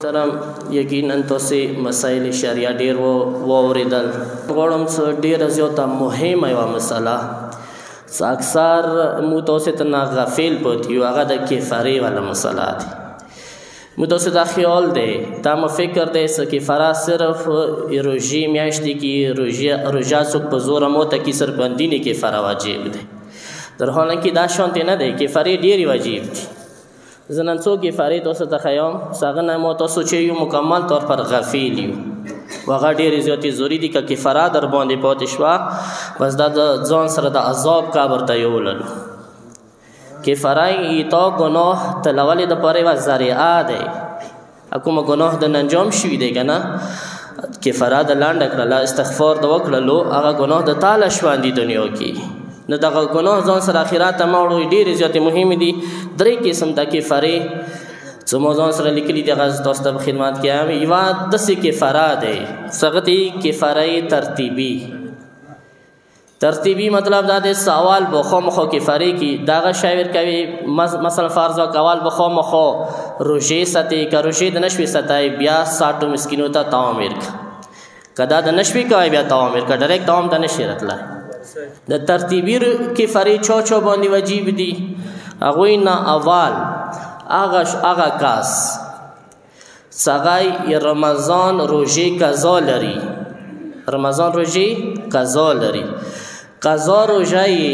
محترم یقینا تاسې مسایل شریعه ډېر واورېدل. غواړم څه ډېره زیاته مهمه یوه مسله څه اکثر موږ تاسې ته نه غافل پاتې یو، هغه د کفارې والا مسله دی. موږ تاسې دا خیال دی، دا مو فکر دی څه کفاره صرف روژې میاشتې کې روژه څوک په زوره موته کې صرف بندینې کفاره واجب دی، در حاله کې دا شانتې نه دی، کفارې ډېرې واجب دي. زه نن څو کفارې تاسو ته ښیم څه هغه نه مو تاسو چې یو مکمل طور پر غافل یو، هغه ډېرې زیاتې ضروري دي. که کفاره در باندې پاتې شوه بس دا د ځان سره د عذاب قبر ته یوړلو. کفاره ایتا گناه تلولې دپاره یوه ذریعه دی، کومه ګناه د انجام شوي دی که نه، کفاره د لنډه کړله، استغفار د وکړلو، هغه ګناه د تاله شواندي دنیا کې. نو دغه ګناه ځان سره آخرت ته مه وړو، ډېرې زیاتې مهمې دي. 3 قسم د کفارې څه مو ځان سره لیکلي دي، هغه تاسو ته په خدمت کې یم. یوه داسې کفاره دی څه دی کفاره ترتیبي. ترتیبي مطلب دا دی سوال به خامخا کفارې کې دغه شی ورکوي، مثلا فرض وکړه اول به خامخا روژې ساتي، که روژې د نه شوې ساتئ بیا 60 مسکینو ته طعام ورکړه، که دا د نه شوې کوئ بیا طعام ورکړه، ډایرکټ طعام ته نه شي راتلی. د ترتیبي کفارې چا باندې واجب دي؟ هغوی نه اول هغه کس څه رمضان روژې قضا لري، رمضان روژې قضا لري، قضا روژه یې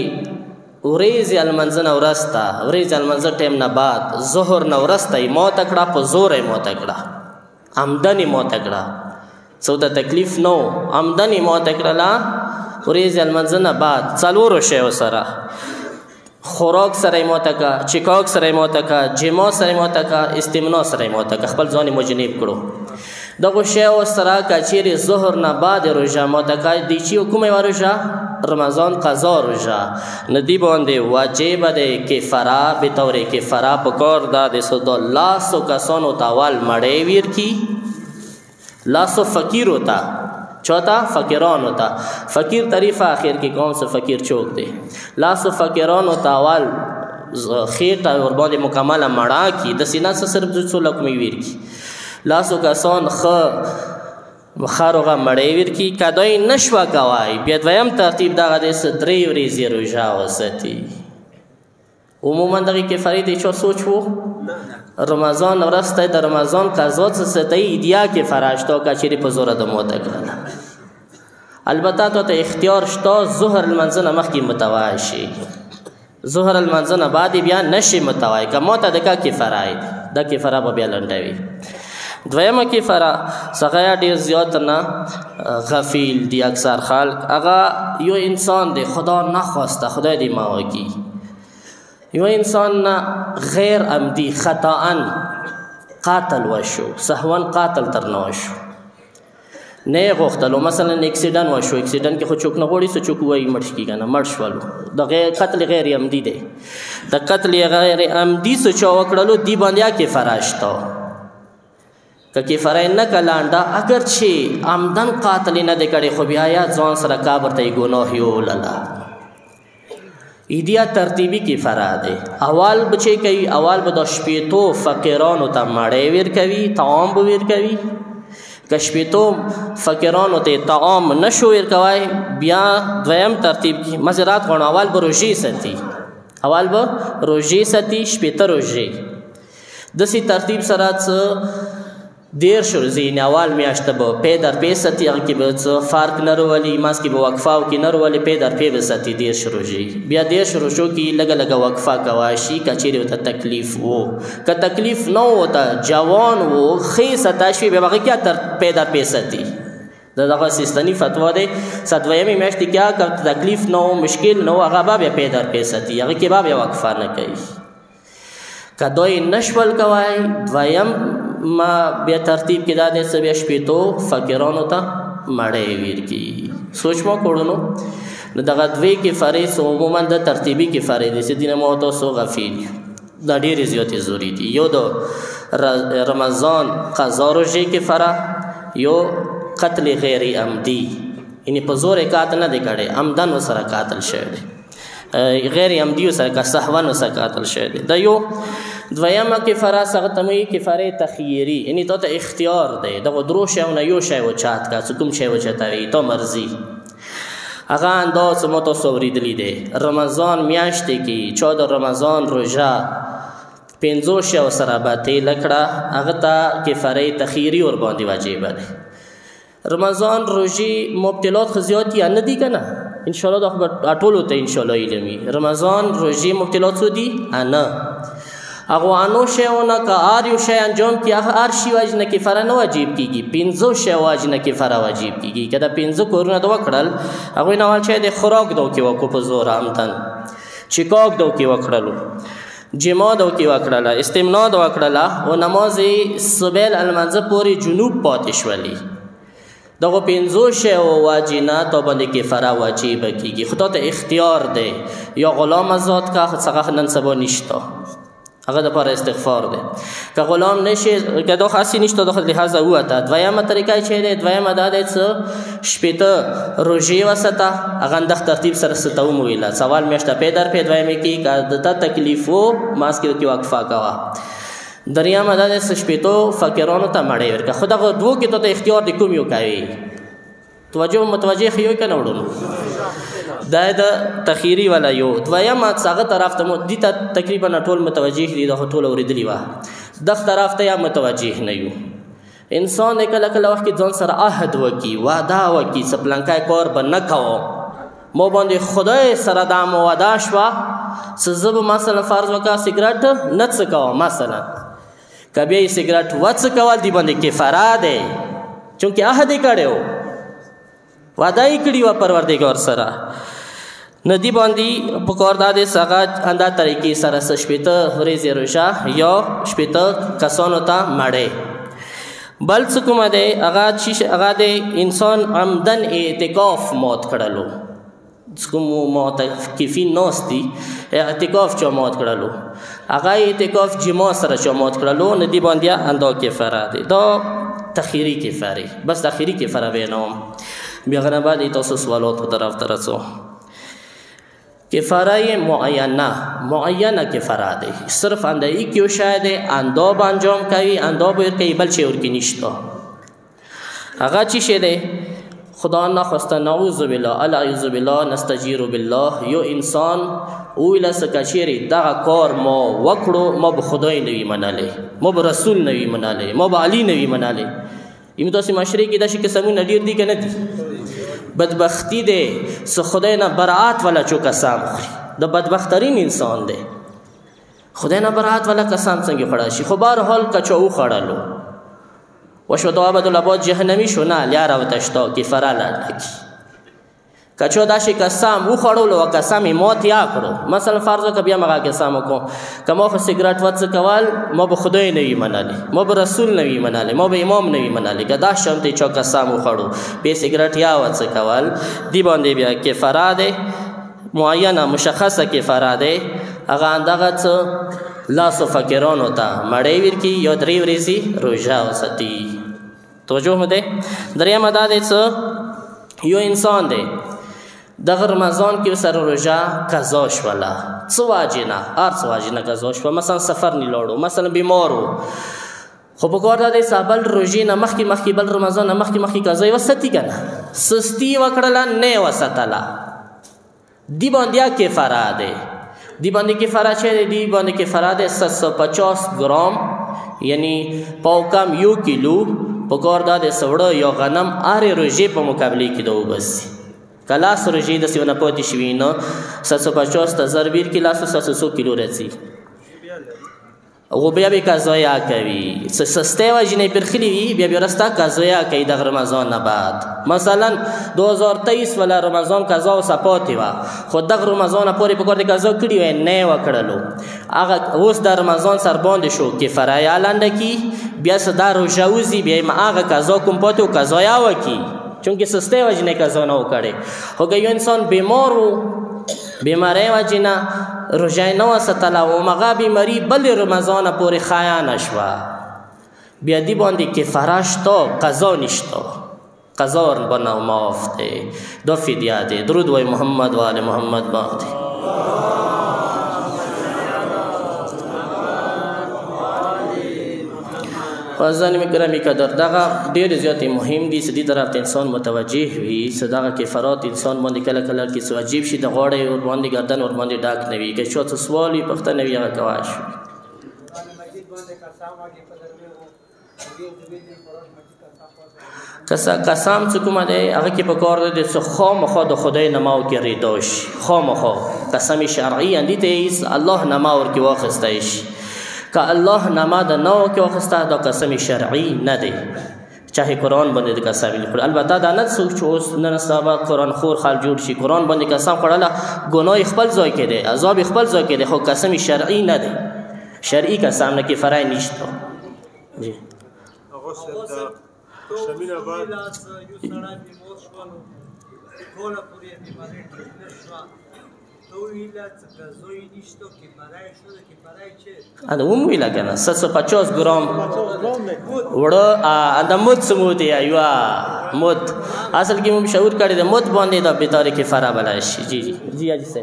ورځې المنځه نه ورسته، ورځې المنځه ټایم نه بعد ظهر نه ورسته یې ماته کړه، په زوره یې ماته کړه، عمدن یې ماته کړه، څه ورته تکلیف نه و، عمدن یې ماته کړله ورځې المنځه نه بعد 4 شیو سره، خوراک سره یې ماته کړه، چکاک سره یې ماته کړه، جما سره یې ماته کړه، استمنا سره یې ماته کړه، خپل ځان یې مجنب کړو. دغو شیو سره که چیرې ظهر نه بعد روژه ماته کړه، دی چې کومه یوه روژه رمضان قضا روژه، نو دی باندې واجبه دی کفاره، بطور کفاره پکار دا دی څه دا لاسو کسانو ته اول مړۍ ورکړي، لاسو فقیرو ته، چوتا فقیرانو ته، فقیر تعریف آخر کې کون سا فقیر چوک دی، لاسو فقیرانو ته اول خیټه ورباندې مکمله مړه کړي، داسې نه څه صرف 200 لقمې ورکړي، لاسو کسان ښه هغه مړۍ ورکړي. که دوی نه شوه کوی بیا دویم ترتیب دغه دی څه 3 ورځې روژه وساتي. عموما دغې کفارې ته چا سوچ و؟ رمضان ورسته د رمضان قضا څه ساتئ ایدیا کفاره شته، که چیرې په زوره د موته کړله. البته تا ته اختیار شته ظهر لمانځه نه مخکې متوجه شي، ظهر لمانځه نه بعد بیا نشي متوجه، که ماته د کا کفاره دی، دا کفاره به بیا لنډوي. دویمه کفاره څخه ډېر زیات نه غفیل دي اکثر خلک، هغه یو انسان دی خدا نخواسته، خدای دې ما وکړي، یو انسان نه غیر عمدي خطاً قاتل وشو، سهوا قاتل تر نه وشو، نه یې غوښتلو، مثلا اکسیډنټ وشو، اکسیډنټ کې خو څوک نه غواړي څه څوک وایي مړ شي که نه، مړ شولو، د قتل غیر عمدي دی. د قتل غیر عمدي څه چا وکړلو دی باندې کفاره شته، که کفاره نه که لانډه، اگر چې عمدن قاتل نه دی کړی خو بیا یا ځان سره قبر ته یې ګناه یوړله. ایدیا ترتیبي کفاره دی. اول به چې کوي اول به د 80 فقیرانو ته مړۍ ورکوي، طعام به ورکوي، که 80 فقیرانو ته طعام نشو ورکوی بیا دویم ترتیب کې معذرت غواړم اول به روژې ساتي، اول به روژې ساتي 80 روژې، داسې ترتیب سره څه 10 ورځې یعنې اول میاشته به پی در پی ساتي، هغه کې به څه فرق نه راولي، منځ کې به وقفه کې نه راولي، پی در پی به ساتي 10 روژې، بیا 10 روژو کې لږه لږه وقفه کوی شي که چیرې ورته تکلیف و، که تکلیف نه و ورته جوان و ښې ساته شوي بیا به هغه کې پی در پی ساتي. دغه سیستاني فتوا دی څه دویمې میاشتې کې که تکلیف نه و مشکل نه و هغه به بیا پی در پی ساتي، هغه کې به بیا وقفه نه کوي. که دوی نشول کوی دویم ما بیا ترتیب کې دا دی څه بیا 80 فقیرانو ته مړۍ ورکړي. سوچ ما کړو نو دغه 2 کفارې څه عموما د ترتیبي کفارې دي چې دینه ما تاسو غفیل دا ډېرې زیاتې ضروري دي. یو د رمضان قضا روژې کفاره، یو قتل غیر عمدي، یعنې په زور یې قاتل نه دی کړی، عمدن ورسره قاتل شوی دی، غیر عمدي ورسره که سهوا ورسره قاتل شوی دی. دا یو دویمه کفاره هغه ته موایي کفاره تخییري، یعنې تا ته اختیار دی دغو درو شیونه یو شی وچات کا څه کوم شی وچتوي تا مرضي. هغه انداز ما تاسو اورېدلی دی رمضان میاشتې کې چا د رمضان روژه 50 شیو سره به تیله کړه هغه ته کفاره تخییري ورباندې واجبه دی. رمضان روژې مبتلات خو زیات یا نه دي که نه؟ انشاءالله دا خو به ټولو ته انشاءالله علم وي. رمضان روژې مبتلات څو دي؟ نه. هغو انو شیونه که هر یو شی انجام کړي هغه هر شي واجب نه کفاره نه واجب کېږي، 50 شی واجب نه کفاره واجب کېږي. که دا 50 کارونه د وکړل هغوی نه اول شی د خوراک دو کې وکړو په زور عمدن، چکاک دو کې وکړلو، جما دو کې وکړله، استمنا دو وکړله او نماز صبح المنځه پورې جنوب پاتې شولي. دغه 50 شی واجب نه تا باندې کفاره واجبه کېږي. خو تا ته اختیار دی یا غلام آزاد که څه نن سبا نشته هغه دپاره استغفار دی. که غلام نشي که دا خاصی نشته دا لحاظه ووته. دویمه طریقه چې دی دویمه دا دی څه 80 روژې وسته هغه دغه ترتیب سره څه ته ومویله سوال میاشته پی در پی دویمې کې که د تا تکلیف و ماسک کې وقفه کوه. دریمه دا دی څه 80 فقیرانو ته مړۍ ورکړه. خو دغه دوو کې تا ته اختیار دی کوم یو کوي متوجه ښیوي که نه وړو دا د تخییري والا یو. دویمه هغه طرف ته دي ته تقریبا ټول متوجه دي دا خو ټول اورېدلي وه دغه طرف ته یا متوجه نه یو. انسان د کله کله وخت کې ځان سره عهد وکړي وعده وکړي څه پلانکی کار به نه کوم ما باندې خدای سره دا موعده شوه څه زه به مثلا فرض وکړه سګرټ نه څکوم مثلا که بیا یې سګرټ وڅکول دې باندې کفاره دی چونکې عهد یې کړی و وعده یې کړي وه پروردګار سره نو دې باندې پکار دا دی هغه همدا طریقې سره څه 80 ورځې روژه یا 80 کسانو ته مړۍ. بل څه کومه دی هغه د انسان عمدن اعتکاف مات کړلو کوم معتکفین ناست دي اعتکاف چا مات کړلو هغه اعتکاف جما سره چا مات کړلو نو دې باندې همدا کفاره دی. دا تخییري کفاره بس تخییري کفاره بیانوم. بیا هغه نه بعد تاسو سوالاتو طرف ته رسو. کفاره معینه کفاره دی صرف اندایی که شاید انداب انجام کوي انداب ورکوي بل چی ورکی نشته. هغه چی شه دی خدا نخواسته نعوذ بالله الاعوذ بالله نستجیر بالله یو انسان اویله څه کچیرې دغه کار ما وکړو ما به خدای نه وي منلی ما به رسول نه وي منلی ما به علي نه وي منلی. یم تاسې معاشرې کې داسې قسمونه ډېر دي که نه دي؟ بدبختی دی څه خدای نه برات والا چو قسم خوري د بدبخترین انسان دی خدای نه برات والا قسم څنګه خوړه شي. خو بهرحال که چا وخوړلو وشو تو ابدالآباد جهنمی شو نه لیاره وتشتا کفاره لرنکي که چا داسې قسم وخوړلو او قسم یې مات یا کړو مثلا فرض وکړه بیا مغه قسم وکړو که ما خو سګرټ وڅکول ما به خدای نه وي منلی ما به رسول نه وي منلی ما به امام نه وي منلی که دا شانتې چا قسم وخوړو بیا سګرټ یا وڅکول دې باندې بیا کفاره دی معینه مشخصه کفاره دی. هغه همدغه څه لاسو فقیرانو ته مړۍ ورکړي یا 3 ورځې روژه وساتي. توجه مو دی. درېیمه دا دی څه یو انسان دی دغه رمضان کې سره روژه قضا شوله څه واجب نه هر څه واجب نه قضا شوه مثلا سفر نه لاړو مثلا بیمار و خو پکار دا دی بل روژې نه مخکې بل رمضان نه مخکې قضا یې وساتي که نه سستي یې وکړله نه یې وساتله دې باندې کفاره دی. دې باندې کفاره چې دی دې باندې کفاره دی 750 ګرام یعنی پاو کم 1 کیلو پکار دا دی سوړه یا غنم هرې روژې په مقابلې کې د وباسي که لاس روژې داسې ونه پاتې شوي نو 750 ته ضرب کې لاسو 700 کیلو راځي او بیا به قضایا کوي څه سستې وجې نه یې پرخلي وي بیا وروسته قضایا کوي دغه رمضان نه بعد مثلا 2023 والا رمضان قضا اوسه پاتې وه خو دغه رمضان نه پورې پکار د قضا کړي وی نه یې وکړلو هغه اوس د رمضان سر باندې شو کفاره یې لنډه کي بیا څه دا روژه وځي بیا یې هغه قضا کوم پاتې و قضایا وکړي چونکې سستۍ وجې نه قضا نه وکړې. خو که یو انسان بیمار و بیماری وجې نه روژه یې نه وساتله او همغه بیماري بلې رمضانه پورې خایانه شوه بیا دې باندې کفاره شته قضا نشته قضا ورباندې معاف دی دا فدیه دی. درود وای محمد و آل محمد باندې. وزن گرامی قدر دغه ډېر زیات مهم دي چې دې طرف ته انسان متوجه وي چې دغه کفارات انسان باندې کله کله کې څه عجیب شي د غاړې ور باندې ګردن ور باندې ډاک نه وي که چا څه سوال وي پوښتنه وي هغه کوای شي. قسم چې کومه دی هغه کې په کار دی چې خامخا د خدای نما وکړېدو شي، خامخا قسم شرعي اندې ته الله نما ورکې واخیستی شي. که الله نما د نه ورکې واخیسته دا قسم شرعي نه دی، چاهې قرآن باندې د قسم وکړي. البته دا نه څوک چې اوس نن سبا قرآن خور خلک جوړ شي قرآن باندې قسم خوړله ګناه خپل ځای کې دی، عذاب خپل ځای کې دی، خو قسم شرعي نه دی. شرعي قسم نه کې فرای نشته. جی شمین آباد اده ویلا کنه 750 گرم وړه اده مد سموت یا یوا مد اصل کې مو شعور کړی د مد باندې د بیتاری کې فرا بلا شي. جی جی جی اجي سه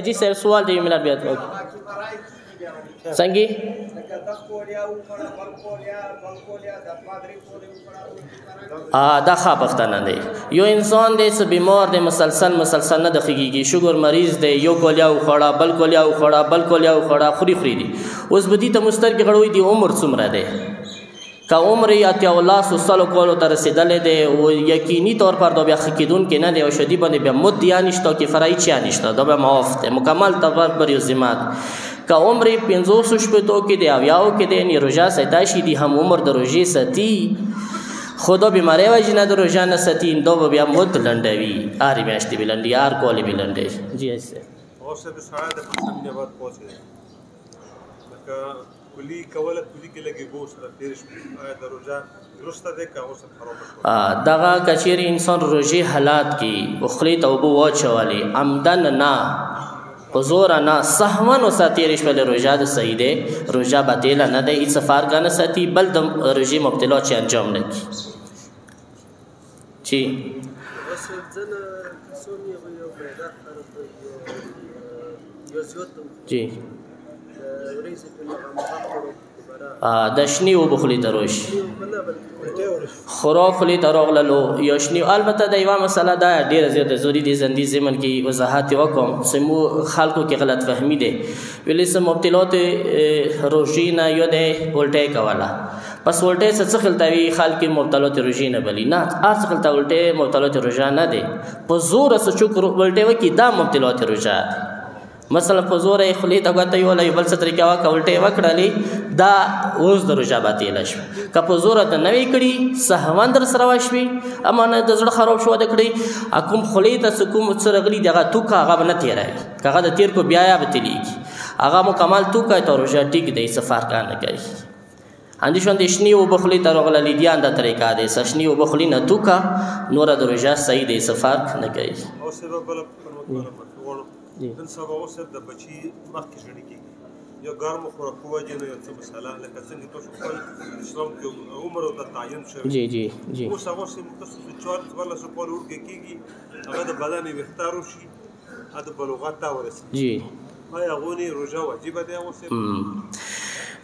اجي سه سوال دی ملت بیا څنګه دا ښه پښتنه دی. یو انسان دی چې بیمار دی مسلسل نه د خیږي شوګر مریض دی، یو کولیا وخوړه بل کولیا وخوړه بل کولیا وخوړه خوري دی. اوس به دې ته مسترګې غړوي دی عمر څومره دی؟ که عمر یې اتیا الله سلو کولو ته رسېدلی دی او یقیني طور پر دا بیا ښه کېدونکی نه دی او شدي باندې بیا مد یا نشته کې فرایي چیا نشته، دا بیا معاف دی مکمل طور پر یو ذمه دی. که عمر یې 500 شپېتو کې دی اویاو کې دی یعنې روژه ساتاشي دي هم عمر د روژې ساتي خو دا بیماری وجې نه د روژه نه ساتي دا به بیا مد لنډوي هرې میاشتې به لنډوي هر کال به لنډوي. جی ایسے اوس د سړی د شمین آباد پوهڅېدی لکه کلي کوله کلي کې لږې بو سره تېرې شوې آیا د روژه درسته دی که اوس خرابه شوه؟ دغه که چېرې انسان روژې حالات کې خولې ته اوبه واچولې عمدن نه په زوره نه سهون ورسره تېرې شولې روژه د صحیح دی، روژه باطله نه دی، هېڅ فرقه نه ساتي بل د روژې مبتلا چې انجام نه کړي. چې جی د شنې اوبه خولې ته راشي خوراک خولې ته راغللو یا شنې. البته د یوه مسله دا ډېره زیاته ضروري دی زندي ضمن کې وضاحت یې وکړم چې مو خلکو کې غلط فهمي دی ویلې څه مبتلات روژې نه یا دی الټۍ کوله پس الټۍ څه خلتوي خلک مبتلات روژې نه بلي نه هر څه خلته الټۍ مبتلات روژه نه دی په زوره څه چوک الټۍ وکړي دا مبتلات روژه دی. مثلا په زوره یې خولې ته ګوته یوله یو بل څه طریقه وکړه الټۍ وکړلې دا اوس د روژه باطله شوه. که په زوره د نه وی کړي سهون در سره وشوي اما نه د زړه خراب شوه د کړي کوم خولې ته څه کوم څه راغلي د هغه توکه هغه به نه تېروي که هغه د تېر کو بیا یا به تېرېږي هغه مکمل توکه ته روژه ټیک دی څه فرق نه کوي. همدې شانتې شنې اوبه خولې ته راغللې دي همدا طریقه دی څه شنې اوبه خولې نه توکه نوره د روژه صحیح دی څه فرق نه کوي. نن سبا اوس د بچي مخکې ژړې کېږي یا ګرمو خوراکو وجې نه یو څه مسله لکه څنګه تاسو خپل اسلام کې عمر ورته تعین شوی جی جی جی اوس هغه تاسو 14-15 کال وړکې کېږي هغه د بدن ویښتار وشي هغه د بلوغت ته ورسېږي جی آیا هغونې روژه واجبه دی اوس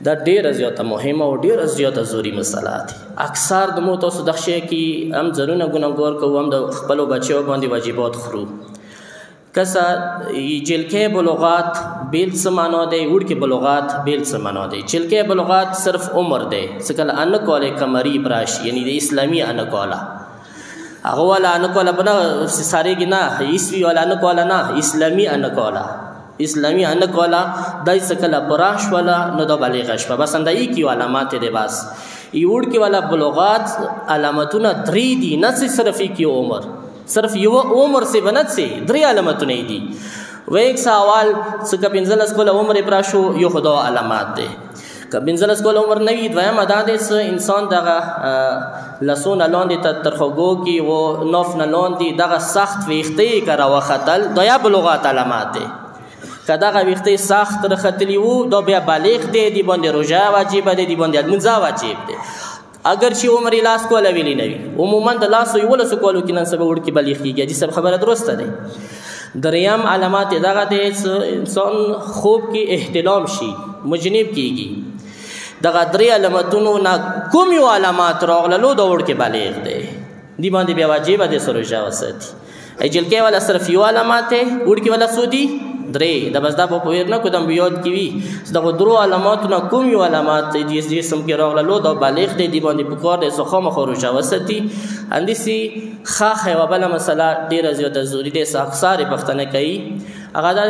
دا ډېره زیاته مهمه او ډېره زیاته ضروري مسله دي. اکثر د مو تاسو دغه شی کې هم ځانونه ګناهګار کوو هم د خپلو بچیو باندې واجبات خورو. کسا جلکه بلوغات بیل څه معنا دی وړکې بلوغات بیل څه معنا دی. جلکه بلوغات صرف عمر دی څه کله ان کوله کمری براش یعنی د اسلامي ان کوله هغه والا ان کوله بنا ساريږي نه عیسوي والا ان کوله نه اسلامي ان کوله اسلامي ان کوله دای څه کله براش والا نو د بالغ شپه بس اندای کی علامات دی بس یوړ کې والا بلوغات علامتونه درې دي نه صرف کی عمر صرف یو عمر سے بنت سے درې علامتونه دي و یک سوال څنګه پنځلس کول عمر پراشو یو خدا علامات دي که پنځلس کول عمر نوي دویم ادا دي انسان دغه لسون لاندې ترخوګو کی و نوف نه لاندې دغه سخت ویختي کرا وختل دا بلوغات علامات دي کداغه ویختي سخت رختلی وو دا بیا بالغ دی دی باندې روژه واجب دی دی باندې منځه واجب دی. اگر چې عمر لاس کوله ویلی نه وي عموما د لاس یو لس کولو کې نن سبا وړکې بلیغ کېږي دې سب خبره درسته دی. دریم علامات دغه دی انسان خوب کې احتلام شي مجنب کېږي دغه درې علامتونو نه کوم یو علامات راغللو د وړ کې بالغ دی دی باندې بیا واجب دی سره روژه وساتي جلکې والا صرف یو علامات دی وړ کې والا سودی درې د بس دا په ویر نه کو د یاد کی وی دغه درو علامات نه کوم یو علامات دی جسم کې راغللو د بالغ دی دی باندې په کار دی سخه مخ روژه وساتي اندسی خاخه و بل مسله ډیره زیاته ضروری دی اکثر پښتنه کوي هغه د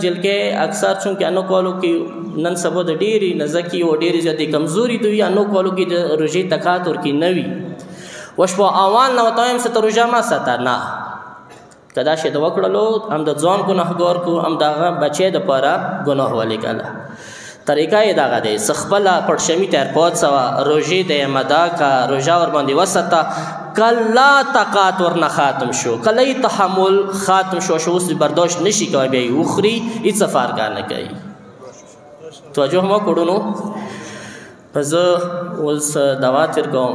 جلکې اکثر چون کې انو کولو کې نن سبا د ډیری نزکی او ډیری زیاتې کمزوري دوی انو کولو کې د روژې تکاتور کې نوي وشپو اوان نو تایم ست روژه ما ستا نه کدا شه د وکړلو هم د ځان ګناهګار کو هم دغه بچي د پاره ګناه ولیکاله طریقه یې دغه دی سخبله پړشمی تر پات سوا روژې د مدا کا روژه ور باندې وسطه کلا طاقت ورنه ختم شو کله تحمل ختم شو شو اوس برداشت نشي کوي بیا اخري هیڅ سفر کار نه کوي توجه ما کړو نو زه اوس دوا تر کوم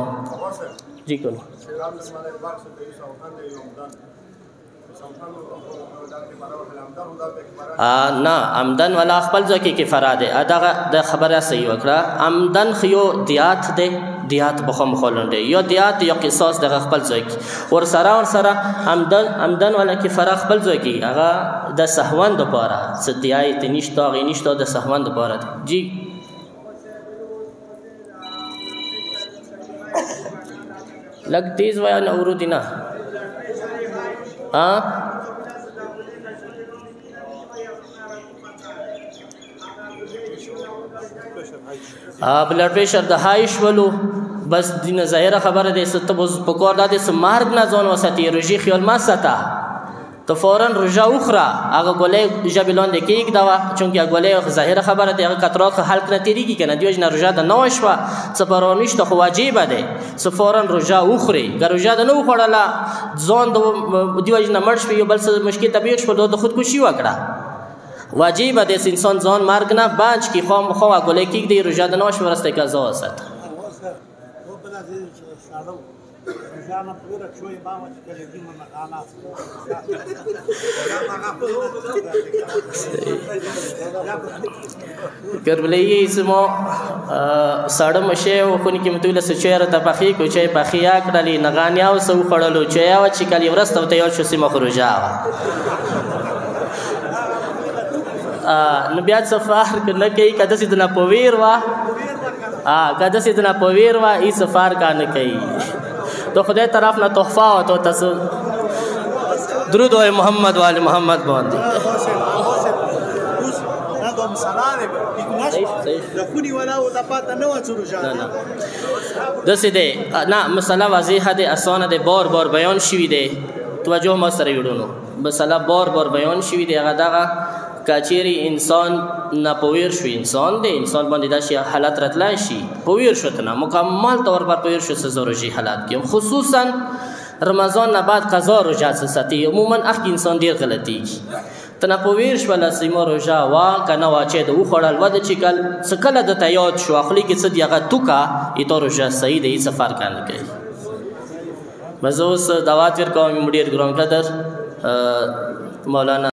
جی کوم نه عمدن ولا خپل ځکه کې فراده دغه د خبره صحیح وکړه عمدن خيو دیات دی دیات بخم خلنده یا دیات یا قصاص دغه خپل ځکه ور سره عمدن ولا کې فرق خپل ځکه هغه د سهوان د پاره ستیایت نشته غي نشته د سهوان د پاره جی لګ تیز وای نه ورو دینا بلډ پریشر د های شولو بس دینه ظاهره خبره ده ست په کور د سمارګ نه ځون وساتي روجي خیال ما ستا تو فورا روجا اخرى هغه ګولې جبلون د کیک دا چونکه ګولې ظاهره خبره ده هغه کترات حل کړه تیریږي کنه دیوژ نه روجا د نو شوا سپرونیش ته واجب ده سو فورا روجا اخري ګروجا د نو خړلا ځون د دیوژ نه مرش یو بل څه مشکل طبيعت شو د خودکشي وکړه واجب ده انسان ځان مرګ نه باج کی خو غولې کیک دی روجا د نو شو ورسته کا زو وسات کربلی اسمو ساړه مشه او خونی کې متوله سچیر ته پخې کو چې پخیا کړلې نغانیا او سو خړلو چې او چې کلی ورسته ته یو شو سیمه خروجا نو بیا سفر کنه کوي کده سیدنا پویر وا کده سیدنا پویر وا ای سفر کنه کوي تو خدای طرف نه تحفه او تو تاسو درود او محمد و ال محمد باندې دسه ده نه مسله واضحه ده اسانه ده بار بیان شوی ده توجه ما سره وړونو مسله بار بیان شوی ده هغه دغه کچيري انسان نه پویر شو انسان دی انسان باندې دا شي حالت راتلای شي پویر شو ته مکمل طور پر پویر شو سزورجي حالات کې خصوصا رمضان نه بعد قضا روزه ساتي عموما اخ انسان ډیر غلطي تنه پویر شو لا سیمو روزه وا کنه واچې د وخړل ود چې کل سکله د تیاد شو اخلي کې صد یغه توکا ایتو روزه صحیح دی سفر کان کوي مزوس دعوات ور کوم ډیر ګرام قدر مولانا